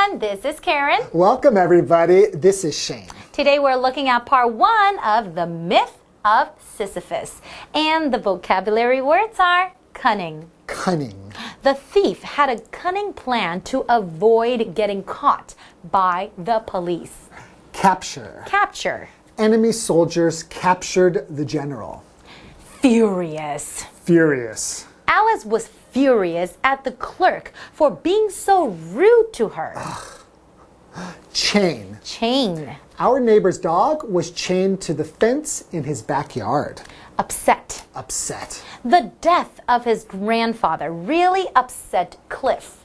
everyone, this is Karen. Welcome everybody, this is Shane. Today we're looking at part 1 of the myth of Sisyphus. And the vocabulary words are cunning. Cunning. The thief had a cunning plan to avoid getting caught by the police. Capture. Capture. Enemy soldiers captured the general. Furious. Furious. Alice was furious at the clerk for being so rude to her. Chain. Chain. Our neighbor's dog was chained to the fence in his backyard. Upset. Upset. The death of his grandfather really upset Cliff.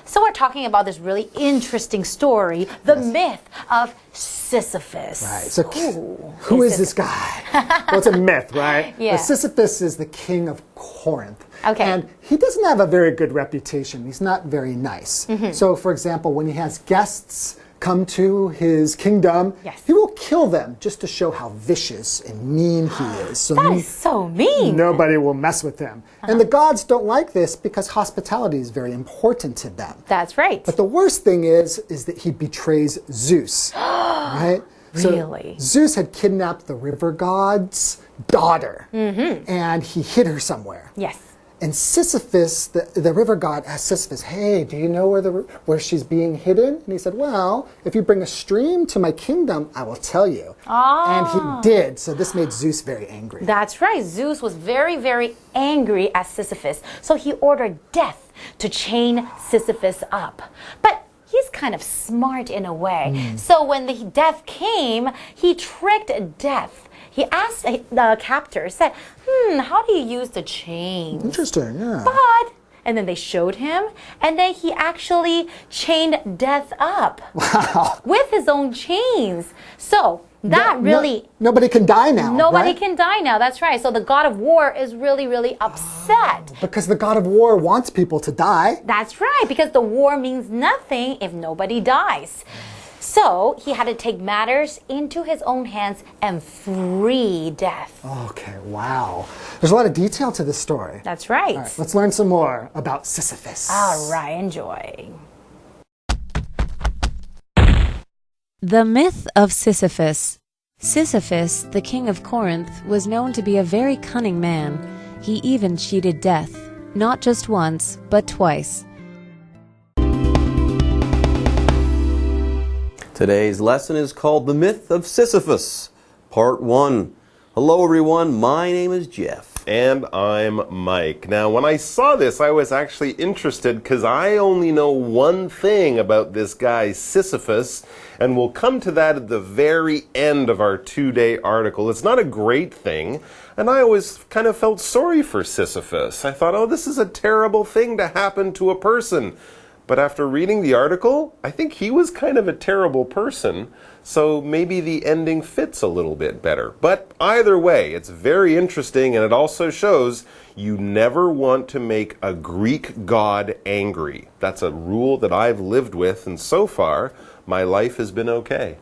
So we're talking about this really interesting story, the myth of Sisyphus. Right. So who is this guy? Well, it's a myth, right? Yeah. But Sisyphus is the king of Corinth. Okay. And he doesn't have a very good reputation. He's not very nice. So, for example, when he has guests come to his kingdom, Yes. he will kill them just to show how vicious and mean he is. So That is so mean. nobody will mess with him. And the gods don't like this because hospitality is very important to them. That's right. But the worst thing is that he betrays Zeus, right? Really? So Zeus had kidnapped the river god's daughter, and he hid her somewhere. Yes. And Sisyphus, the river god, asked Sisyphus, "Hey, do you know where she's being hidden?" And he said, "Well, if you bring a stream to my kingdom, I will tell you." And he did. So this made Zeus very angry. That's right. Zeus was very, very angry at Sisyphus. So he ordered Death to chain Sisyphus up. But he's kind of smart in a way. So when the Death came, he tricked Death. He asked the captor, said, how do you use the chain? Interesting, yeah. But, and then they showed him, and then he actually chained Death up. Wow. With his own chains. So that really... Nobody can die now, Nobody right? can die now, that's right. So the god of war is really, really upset. Because the god of war wants people to die. That's right, because the war means nothing if nobody dies. So he had to take matters into his own hands and free Death. Okay, wow. There's a lot of detail to this story. That's right. All right, let's learn some more about Sisyphus. All right, enjoy. The myth of Sisyphus. Sisyphus, the king of Corinth, was known to be a very cunning man. He even cheated Death, not just once, but twice. Today's lesson is called The Myth of Sisyphus, Part 1. Hello everyone, my name is Jeff. And I'm Mike. Now, when I saw this, I was actually interested because I only know one thing about this guy, Sisyphus, and we'll come to that at the very end of our 2-day article. It's not a great thing, and I always kind of felt sorry for Sisyphus. I thought, oh, this is a terrible thing to happen to a person. But after reading the article, I think he was kind of a terrible person, so maybe the ending fits a little bit better. But either way, it's very interesting, and it also shows you never want to make a Greek god angry. That's a rule that I've lived with, and so far, my life has been okay.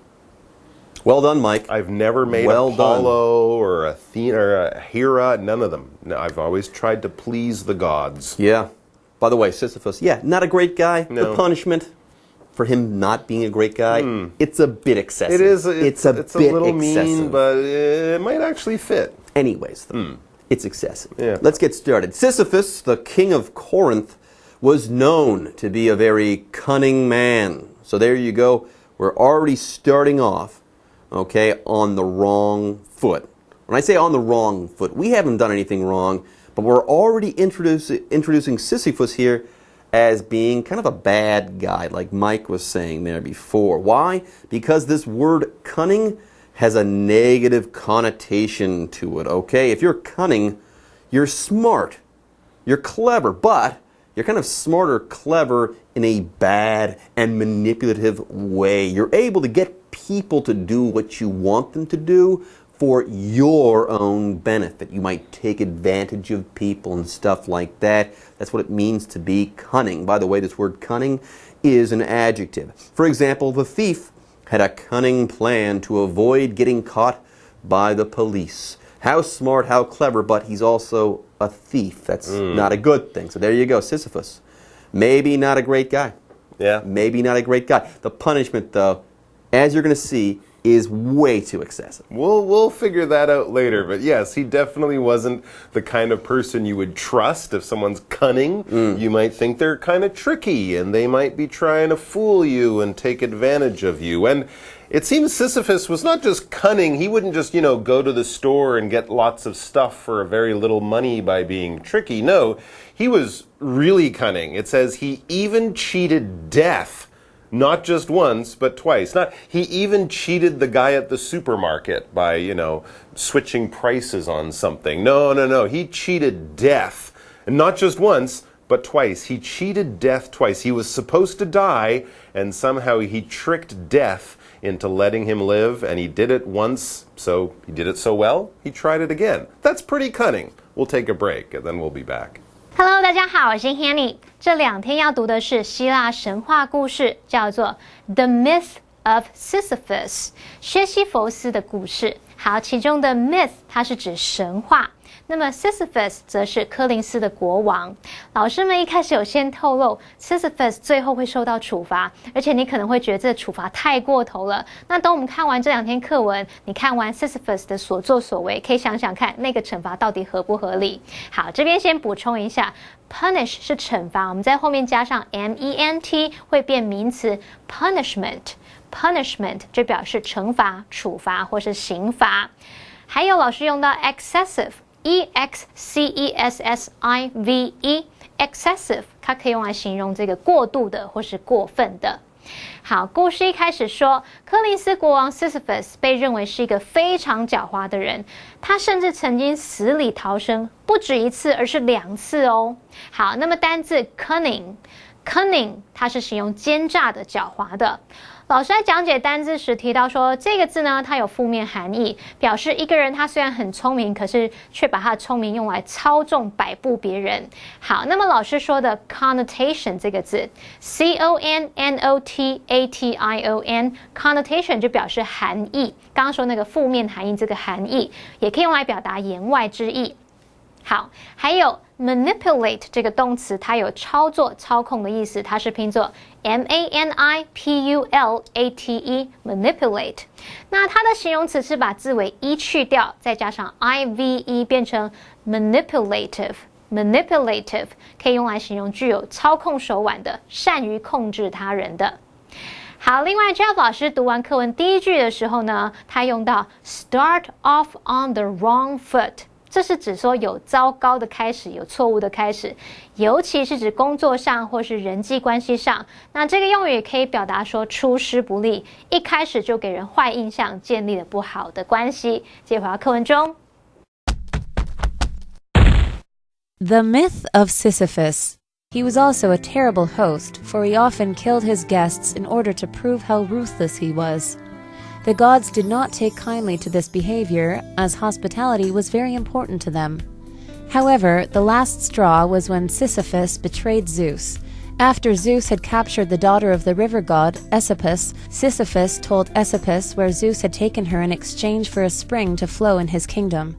Well done, Mike. I've never made Apollo or Athena or a Hera, none of them. No, I've always tried to please the gods. Yeah. By the way, Sisyphus, not a great guy. No. The punishment for him not being a great guy, it's a bit excessive. It is. It's a bit little excessive. mean, but it might actually fit. Anyways, though, it's excessive. Yeah. Let's get started. Sisyphus, the king of Corinth, was known to be a very cunning man. So there you go. We're already starting off, okay, on the wrong foot. When I say on the wrong foot, we haven't done anything wrong, but we're already introducing Sisyphus here as being kind of a bad guy, like Mike was saying there before. Why? Because this word cunning has a negative connotation to it, okay? If you're cunning, you're smart, you're clever, but you're kind of smart or clever in a bad and manipulative way. You're able to get people to do what you want them to do for your own benefit. You might take advantage of people and stuff like that. That's what it means to be cunning. By the way, this word cunning is an adjective. For example, the thief had a cunning plan to avoid getting caught by the police. How smart, how clever, but he's also a thief. That's not a good thing. So there you go, Sisyphus. Maybe not a great guy. Yeah. Maybe not a great guy. The punishment, though, as you're going to see, is way too excessive. We'll figure that out later, but yes, he definitely wasn't the kind of person you would trust. If someone's cunning, you might think they're kind of tricky and they might be trying to fool you and take advantage of you. And it seems Sisyphus was not just cunning. He wouldn't just, go to the store and get lots of stuff for a very little money by being tricky. No, he was really cunning. It says he even cheated death. Not just once, but twice. He even cheated the guy at the supermarket by, switching prices on something. No. He cheated death. And not just once, but twice. He cheated death twice. He was supposed to die, and somehow he tricked death into letting him live, and he did it once, so he did it so well, he tried it again. That's pretty cunning. We'll take a break, and then we'll be back. Hello， 大家好，我是 Hanny。这2天要读的是希腊神话故事，叫做《The Myth of Sisyphus》薛西弗斯的故事。好，其中的 myth 它是指神话，那么 Sisyphus 则是柯林斯的国王。老师们一开始有先透露 Sisyphus 最后会受到处罚，而且你可能会觉得这处罚太过头了。那等我们看完这2天课文，你看完 Sisyphus 的所作所为，可以想想看那个惩罚到底合不合理。好，这边先补充一下 punish 是惩罚，我们在后面加上 ment 会变名词 punishment 就表示惩罚、处罚或是刑罚。还有老师用到 excessive excessive excessive 它可以用来形容这个过度的或是过分的。好，故事一开始说，柯林斯国王 Sisyphus 被认为是一个非常狡猾的人，他甚至曾经死里逃生，不止1次，而是2次哦。好，那么单字 cunning 它是形容奸诈的、狡猾的。老师在讲解单字时提到说，这个字呢，它有负面含义，表示一个人他虽然很聪明，可是却把他的聪明用来操纵、摆布别人。好，那么老师说的 connotation 这个字 connotation connotation 就表示含义。刚刚说那个负面含义，这个含义也可以用来表达言外之意。好，还有 manipulate 这个动词，它有操作、操控的意思，它是拼作 manipulate manipulate。那它的形容词是把字尾 e 去掉，再加上 ive 变成 manipulative 可以用来形容具有操控手腕的、善于控制他人的。好，另外 Jeff 老师读完课文第1句的时候呢，他用到 start off on the wrong foot。这是指说有糟糕的开始，有错误的开始，尤其是指工作上或是人际关系上。那这个用语也可以表达说出师不利，一开始就给人坏印象，建立了不好的关系。接回到课文中。The myth of Sisyphus. He was also a terrible host, for he often killed his guests in order to prove how ruthless he was. The gods did not take kindly to this behavior, as hospitality was very important to them. However, the last straw was when Sisyphus betrayed Zeus. After Zeus had captured the daughter of the river god, Aesopus, Sisyphus told Aesopus where Zeus had taken her in exchange for a spring to flow in his kingdom.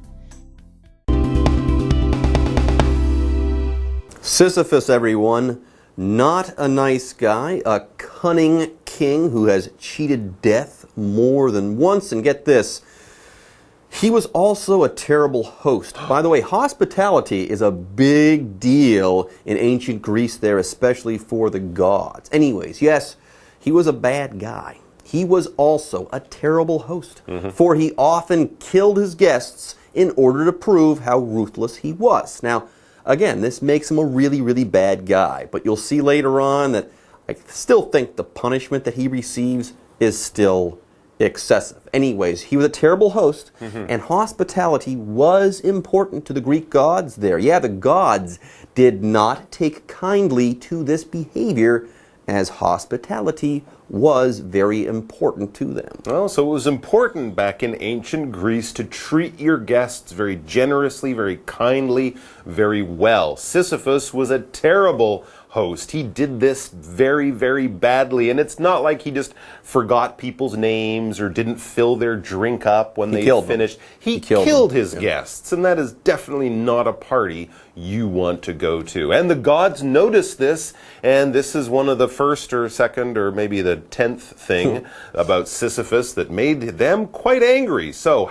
Sisyphus, everyone, not a nice guy, a cunning king who has cheated death more than once. And get this, he was also a terrible host. By the way, hospitality is a big deal in ancient Greece there, especially for the gods. Anyways, yes, he was a bad guy. He was also a terrible host, for he often killed his guests in order to prove how ruthless he was. Now, again, this makes him a really, really bad guy. But you'll see later on that I still think the punishment that he receives is still excessive. Anyways, he was a terrible host, and hospitality was important to the Greek gods there. Yeah, the gods did not take kindly to this behavior, as hospitality was very important to them. Well, so it was important back in ancient Greece to treat your guests very generously, very kindly, very well. Sisyphus was a terrible host. He did this very, very badly, and it's not like he just forgot people's names or didn't fill their drink up when they finished. He killed his guests, and that is definitely not a party you want to go to. And the gods noticed this, and this is one of the first or second or maybe the 10th thing about Sisyphus that made them quite angry. So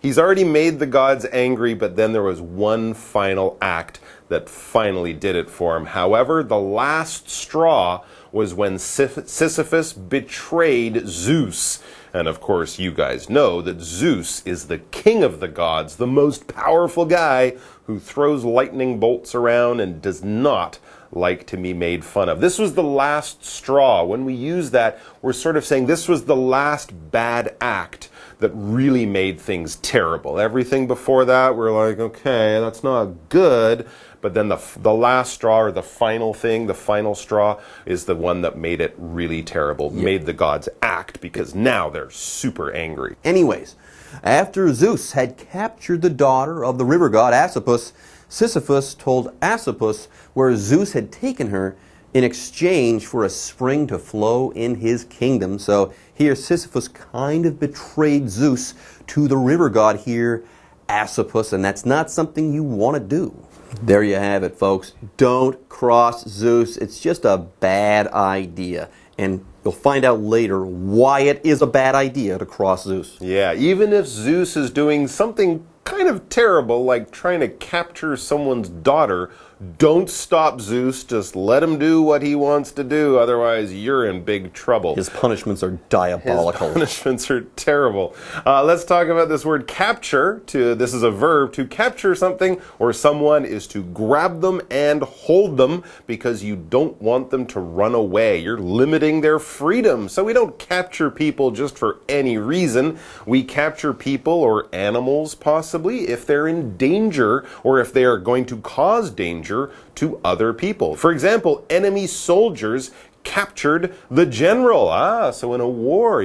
he's already made the gods angry, but then there was one final act that finally did it for him. However, the last straw was when Sisyphus betrayed Zeus. And of course, you guys know that Zeus is the king of the gods, the most powerful guy who throws lightning bolts around and does not like to be made fun of. This was the last straw. When we use that, we're sort of saying this was the last bad act that really made things terrible. Everything before that, we're like, okay, that's not good. But then the last straw, or the final thing, the final straw, is the one that made it really terrible, made the gods act, because now they're super angry. Anyways, after Zeus had captured the daughter of the river god Asopus, Sisyphus told Asopus where Zeus had taken her in exchange for a spring to flow in his kingdom. So here Sisyphus kind of betrayed Zeus to the river god here, Asopus, and that's not something you want to do. There you have it, folks. Don't cross Zeus. It's just a bad idea. And you'll find out later why it is a bad idea to cross Zeus. Yeah, even if Zeus is doing something kind of terrible, like trying to capture someone's daughter, don't stop Zeus. Just let him do what he wants to do. Otherwise, you're in big trouble. His punishments are diabolical. His punishments are terrible. Let's talk about this word capture. This is a verb. To capture something or someone is to grab them and hold them because you don't want them to run away. You're limiting their freedom. So we don't capture people just for any reason. We capture people or animals possibly if they're in danger or if they are going to cause danger to other people. For example, enemy soldiers captured the general. So in a war,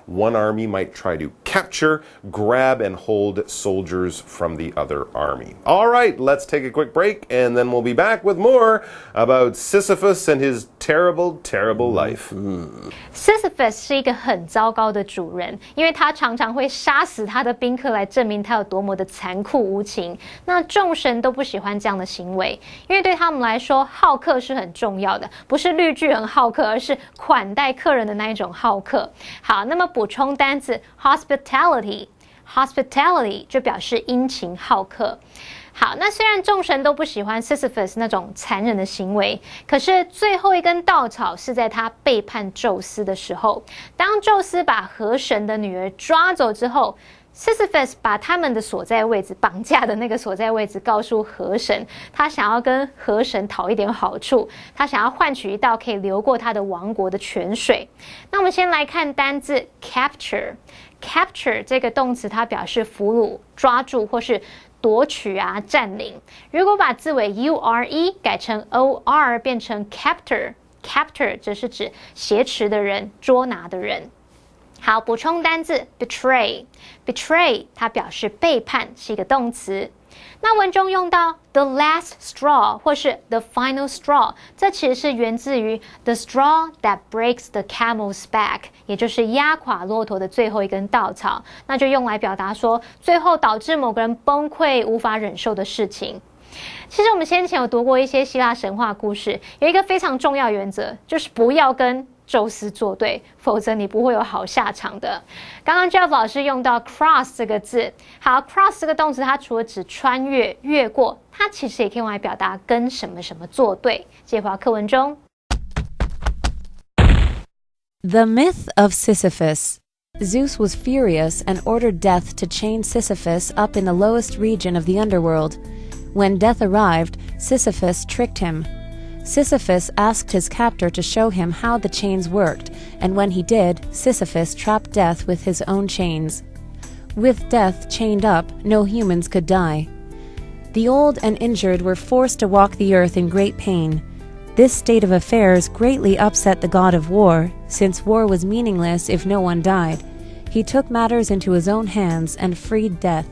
one army might try to capture, grab, and hold soldiers from the other army. All right, let's take a quick break, and then we'll be back with more about Sisyphus and his terrible, terrible life. Sisyphus 是一个很糟糕的主人，因为他常常会杀死他的宾客来证明他有多么的残酷无情。那众神都不喜欢这样的行为，因为对他们来说，好客是很重要的，不是绿巨人好客，而是款待客人的那一种好客。好，那么补充单字 hospitality 就表示殷勤好客。好，那虽然众神都不喜欢 Sisyphus 那种残忍的行为，可是最后一根稻草是在他背叛宙斯的时候。当宙斯把河神的女儿抓走之后， Sisyphus 把他们的所在位置，绑架的那个所在位置告诉河神，他想要跟河神讨一点好处，他想要换取一道可以流过他的王国的泉水。那我们先来看单字 capture 这个动词，它表示俘虏、抓住或是夺取占领。如果把字尾 ure 改成 or 变成 captor 则是指挟持的人、捉拿的人。好，补充单字 betray 它表示背叛，是一个动词。那文中用到 the last straw 或是 the final straw， 这其实是源自于 the straw that breaks the camel's back， 也就是压垮骆驼的最后一根稻草，那就用来表达说最后导致某个人崩溃无法忍受的事情。其实我们先前有读过一些希腊神话故事，有一个非常重要原则，就是不要跟宙斯作对，否则你不会有好下场的。刚刚 Jeff 老师用到 cross 这个字，好 ，cross 这个动词，它除了指穿越、越过，它其实也可以用来表达跟什么什么作对。接回到课文中。The myth of Sisyphus. Zeus was furious and ordered Death to chain Sisyphus up in the lowest region of the underworld. When Death arrived, Sisyphus tricked him. Sisyphus asked his captor to show him how the chains worked, and when he did, Sisyphus trapped Death with his own chains. With Death chained up, no humans could die. The old and injured were forced to walk the earth in great pain. This state of affairs greatly upset the god of war, Since war was meaningless if no one died, he took matters into his own hands and freed death.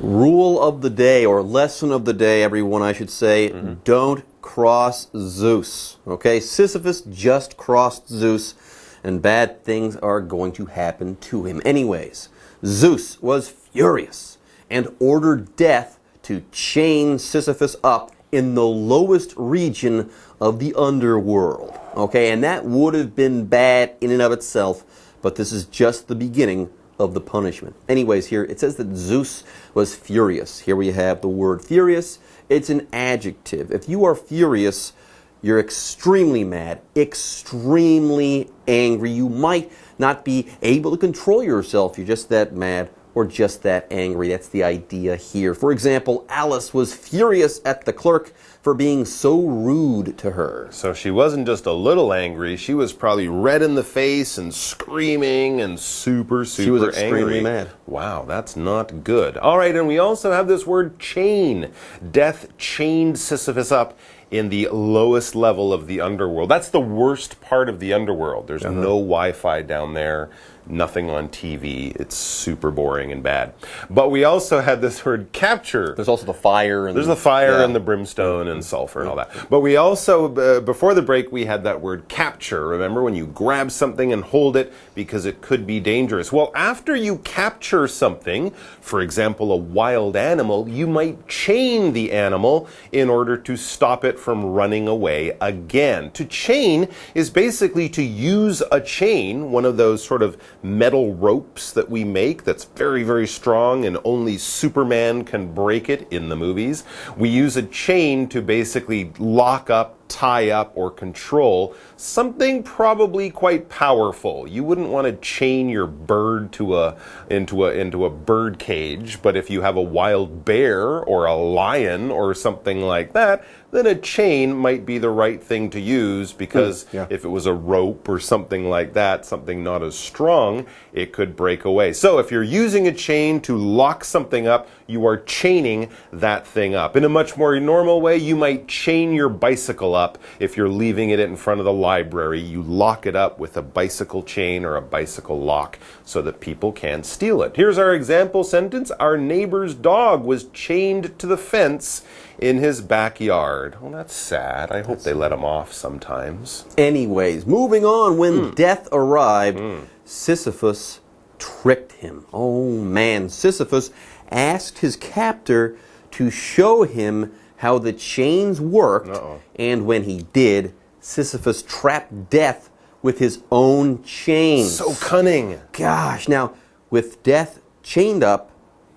Rule of the day, or lesson of the day, everyone, I should say, don't cross Zeus. Okay, Sisyphus just crossed Zeus, and bad things are going to happen to him. Anyways, Zeus was furious and ordered Death to chain Sisyphus up in the lowest region of the underworld. Okay, and that would have been bad in and of itself, but this is just the beginning of the punishment. Anyways, here it says that Zeus was furious. Here we have the word furious. It's an adjective. If you are furious, you're extremely mad, extremely angry. You might not be able to control yourself. You're just that mad or just that angry. That's the idea here. For example, Alice was furious at the clerk for being so rude to her. So she wasn't just a little angry, she was probably red in the face and screaming and super angry. She was extremely mad. Wow, that's not good. All right, and we also have this word chain. Death chained Sisyphus up in the lowest level of the underworld. That's the worst part of the underworld. There's no Wi-Fi down there, nothing on TV. It's super boring and bad. But we also had this word capture. There's also the fire. There's the fire and the brimstone and sulfur and all that. But we also, before the break, we had that word capture. Remember, when you grab something and hold it because it could be dangerous. Well, after you capture something, for example, a wild animal, you might chain the animal in order to stop it from running away again. To chain is basically to use a chain, one of those sort of metal ropes that we make that's very, very strong and only Superman can break it in the movies. We use a chain to basically lock up, tie up, or control something probably quite powerful. You wouldn't want to chain your bird to into a bird cage, but if you have a wild bear or a lion or something like that, then a chain might be the right thing to use, because if it was a rope or something like that, something not as strong, it could break away. So if you're using a chain to lock something up, you are chaining that thing up. In a much more normal way, you might chain your bicycle up. If you're leaving it in front of the library, you lock it up with a bicycle chain or a bicycle lock so that people can't steal it. Here's our example sentence. Our neighbor's dog was chained to the fence in his backyard. Well, that's sad. I hope they let him off sometimes. Anyways, moving on, when death arrived, Sisyphus tricked him. Oh man, Sisyphus asked his captor to show him how the chains worked, and when he did, Sisyphus trapped Death with his own chains. So cunning. Gosh, now, with Death chained up,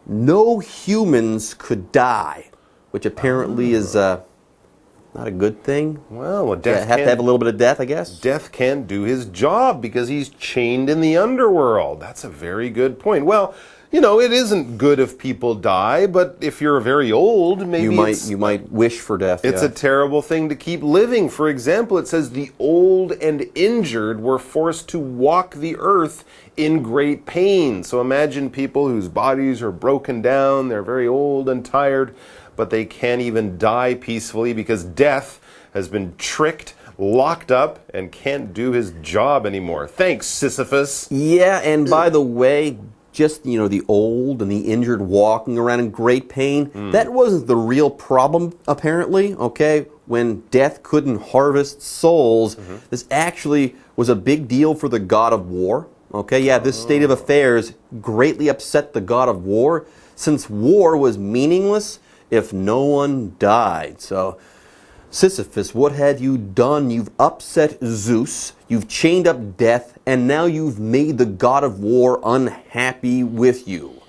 no humans could die, which apparently is not a good thing. Well, Death have to have a little bit of death, I guess. Death can't do his job because he's chained in the underworld. That's a very good point. Well, you know, it isn't good if people die, but if you're very old, maybe you might wish for death. It's a terrible thing to keep living. For example, it says the old and injured were forced to walk the earth in great pain. So imagine people whose bodies are broken down, they're very old and tired, but they can't even die peacefully because Death has been tricked, locked up, and can't do his job anymore. Thanks, Sisyphus. Yeah, and by the way, just, you know, the old and the injured walking around in great pain, that wasn't the real problem, apparently, okay? When Death couldn't harvest souls, this actually was a big deal for the god of war, okay? Yeah, this state of affairs greatly upset the god of war, since war was meaningless if no one died. So, Sisyphus, what had you done? You've upset Zeus, you've chained up Death, and now you've made the god of war unhappy with you.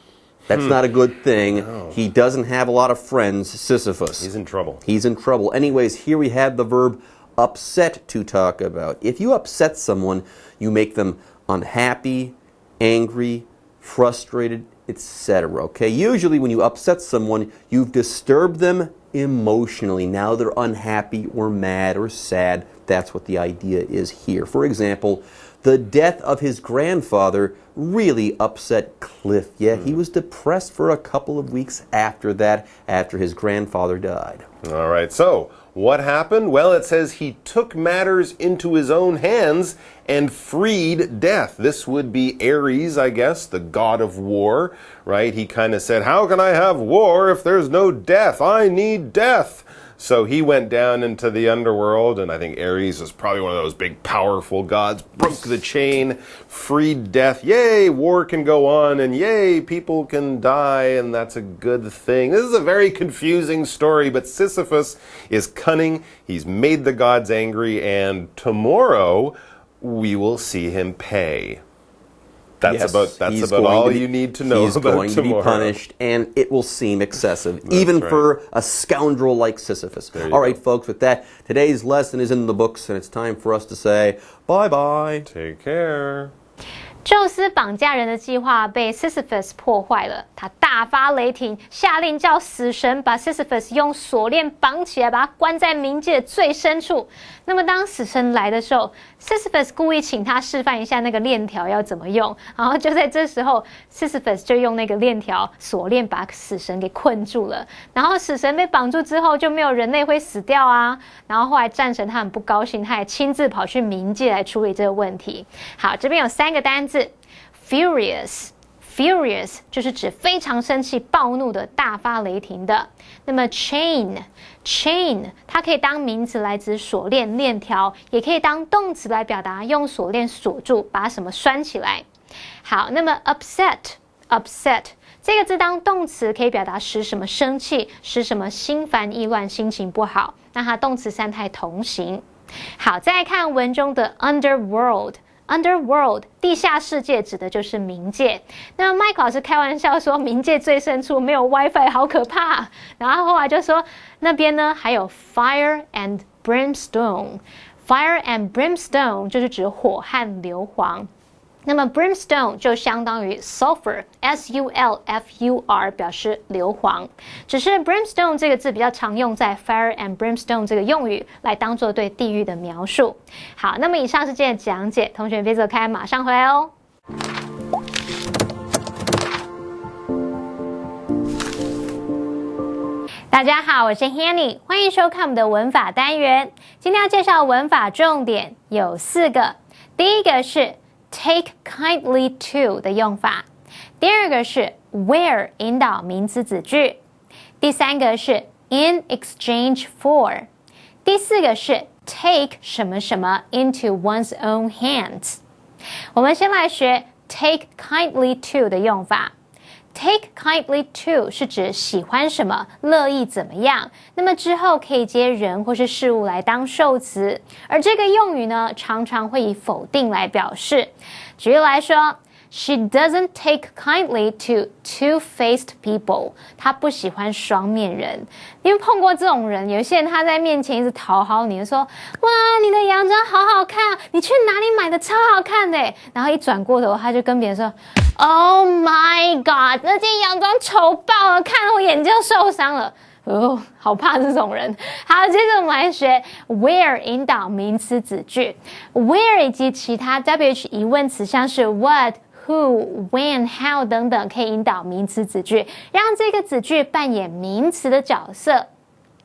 That's not a good thing. No. He doesn't have a lot of friends, Sisyphus. He's in trouble. He's in trouble. Anyways, here we have the verb upset to talk about. If you upset someone, you make them unhappy, angry, frustrated, etc. Okay? Usually when you upset someone, you've disturbed them emotionally. Now they're unhappy or mad or sad. That's what the idea is here. For example, the death of his grandfather really upset Cliff. Yeah, he was depressed for a couple of weeks after that, after his grandfather died. All right, so What happened? Well, it says he took matters into his own hands and freed death. This would be Ares, I guess, the god of war, right? He kind of said, how can I have war if there's no death? I need death. So he went down into the underworld, and I think Ares was probably one of those big, powerful gods, broke the chain, freed death. Yay, war can go on, and yay, people can die, and that's a good thing. This is a very confusing story, but Sisyphus is cunning. He's made the gods angry, and tomorrow we will see him pay. That's about all you need to know about tomorrow. He's going to be punished, and it will seem excessive, even for a scoundrel like Sisyphus. All right, folks, with that, today's lesson is in the books, and it's time for us to say bye-bye. Take care. 宙斯绑架人的计划被 Sisyphus 破坏了，他大发雷霆，下令叫死神把 Sisyphus 用锁链绑起来，把他关在冥界的最深处。那么当死神来的时候 ，Sisyphus 故意请他示范一下那个链条要怎么用，然后就在这时候 ，Sisyphus 就用那个链条锁链把死神给困住了。然后死神被绑住之后，就没有人类会死掉啊。然后后来战神他很不高兴，他也亲自跑去冥界来处理这个问题。好，这边有3个单字 ，furious。Furious 就是指非常生气、暴怒的、大发雷霆的。那么 chain 它可以当名词来指锁链、链条，也可以当动词来表达用锁链锁住，把什么拴起来。好，那么 upset 这个字当动词可以表达使什么生气，使什么心烦意乱、心情不好。那它动词三态同形。好，再来看文中的 underworld。Underworld 地下世界指的就是冥界。那麦克老师开玩笑说，冥界最深处没有 WiFi， 好可怕。然后后来就说那边呢还有 fire and brimstone。Fire and brimstone 就是指火和硫磺。那么 brimstone 就相当于 sulfur， S-U-L-F-U-R 表示硫磺。只是 brimstone 这个字比较常用在 fire and brimstone 这个用语来当做对地狱的描述。好，那么以上是今天的讲解，同学别走开，马上回来哦。大家好，我是 Hanny， 欢迎收看我们的文法单元。今天要介绍的文法重点有4个，第一个是take kindly to 的用法，第二个是 where 引导名词子句，第三个是 in exchange for， 第四个是 take 什么什么 into one's own hands。 我们先来学 take kindly to 的用法。Take kindly to 是指喜欢什么，乐意怎么样，那么之后可以接人或是事物来当受词，而这个用语呢，常常会以否定来表示。举例来说 She doesn't take kindly to two-faced people. 她不喜欢双面人。你有碰过这种人？有些人他在面前一直讨好你，说：“哇，你的洋装好好看，你去哪里买的？超好看的。”然后一转过头，他就跟别人说 ：“Oh my God， 那件洋装丑爆了，看得我眼睛受伤了。”哦，好怕这种人。好，接着我们来学 where 引导名词子句 ，where 以及其他 WH 疑问词，像是 what、who、when、how 等等，可以引导名词子句，让这个子句扮演名词的角色。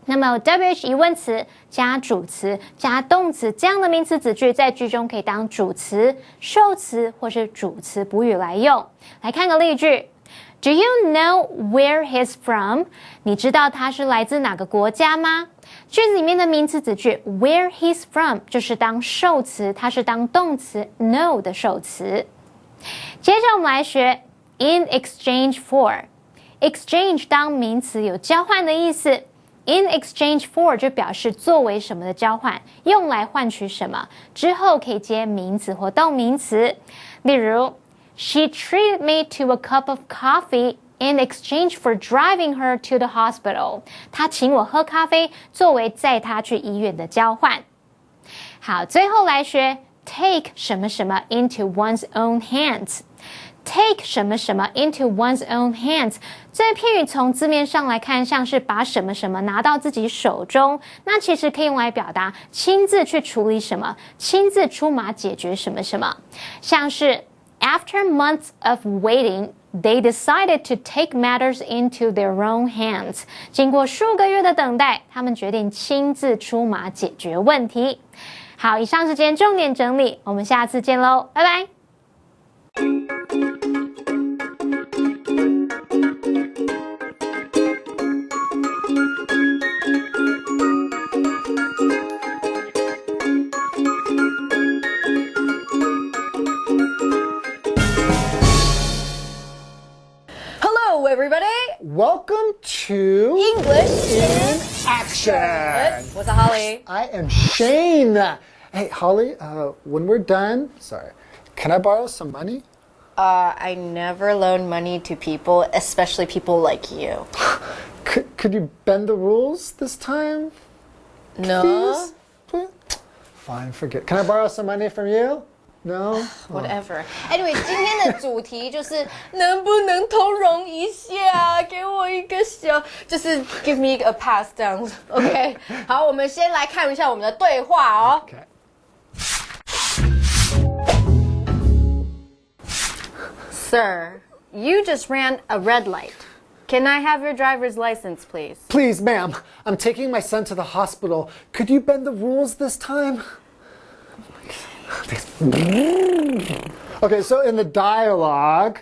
那么 WH 疑问词加主词加动词这样的名词子句，在句中可以当主词、受词或是主词补语来用。来看个例句。Do you know where he's from? 你知道他是来自哪个国家吗？句子里面的名词子句 where he's from 就是当受词，它是当动词 know 的受词。接着我们来学 in exchange for。exchange 当名词有交换的意思， in exchange for 就表示作为什么的交换，用来换取什么，之后可以接名词或动名词。例如She treated me to a cup of coffee in exchange for driving her to the hospital. 她请我喝咖啡，作为载她去医院的交换。好，最后来学 take 什么什么 into one's own hands。take 什么什么 into one's own hands， 这片语从字面上来看，像是把什么什么拿到自己手中，那其实可以用来表达亲自去处理什么，亲自出马解决什么什么，像是 After months of waiting, they decided to take matters into their own hands. 经过数个月的等待，他们决定亲自出马解决问题。好，以上是今天重点整理，我们下次见喽，拜拜。Hello, everybody. Welcome to English in Action. What's Holly? I am Shane. Hey, Holly, when we're done, sorry, can I borrow some money? I never loan money to people, especially people like you. Could you bend the rules this time? No. Please? Please? Fine, forget. Can I borrow some money from you? No? Whatever. Anyway, 今天的主题就是能不能通融一下，给我一个小，就是 give me a pass 这样子。OK， 好，我们先来看一下我们的对话哦。Okay. Sir, you just ran a red light. Can I have your driver's license, please? Please, ma'am, I'm taking my son to the hospital. Could you bend the rules this time? Okay, so in the dialogue,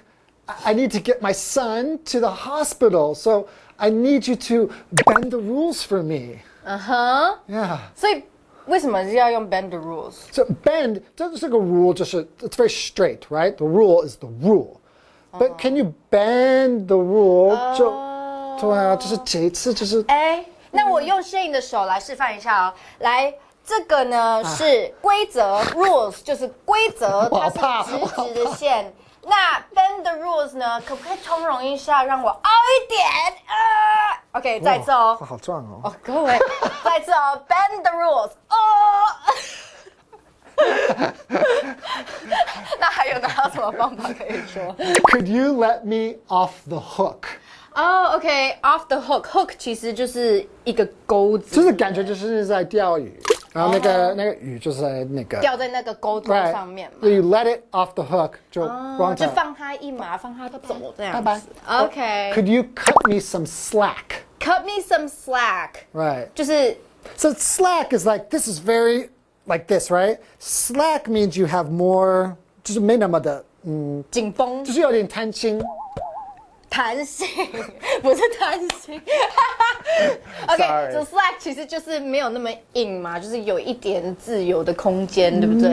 I need to get my son to the hospital. So I need you to bend the rules for me. Yeah. 所以为什么是要用 bend the rules? So bend, 这是个 rule, it's very straight, right? The rule is the rule. But can you bend the rule? 对啊，就是这一次就是。那我用Shane的手来示范一下哦。来，这个呢是规则 rules， 就是规则，它是直直的线。那 bend the rules 呢，可不可以通融一下，让我凹一点？OK， 再一次哦。好壮哦。哦，各位，再一次哦 ，bend the rules。那还有哪有什么方法可以说 Could you let me off the hook? OK，off the hook，hook 其实就是一个钩子，就是感觉就是在钓鱼，然后那个鱼就是在那个吊在那个钩头上面嘛。So you let it off the hook 就就放它一马，放它走这样子。拜拜。OK。 Could you cut me some slack? Cut me some slack. Right. 就是 So slack is like this is very like this, right? Slack means you have more 就是没那么的紧绷，就是有点贪心。弹性不是弹性。OK， so slack 其实就是没有那么硬嘛，就是有一点自由的空间，对不对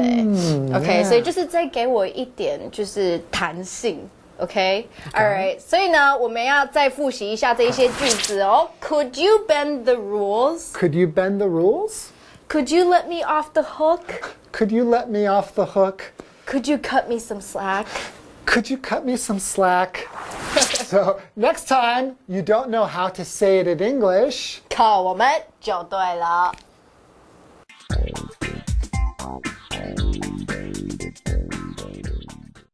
？OK， 所以就是再给我一点就是弹性。OK，All right， 所以呢，我们要再复习一下这一些句子哦。Could you bend the rules? Could you bend the rules? Could you let me off the hook? Could you let me off the hook? Could you cut me some slack? Could you cut me some slack? So next time you don't know how to say it in English, 靠我们就对了。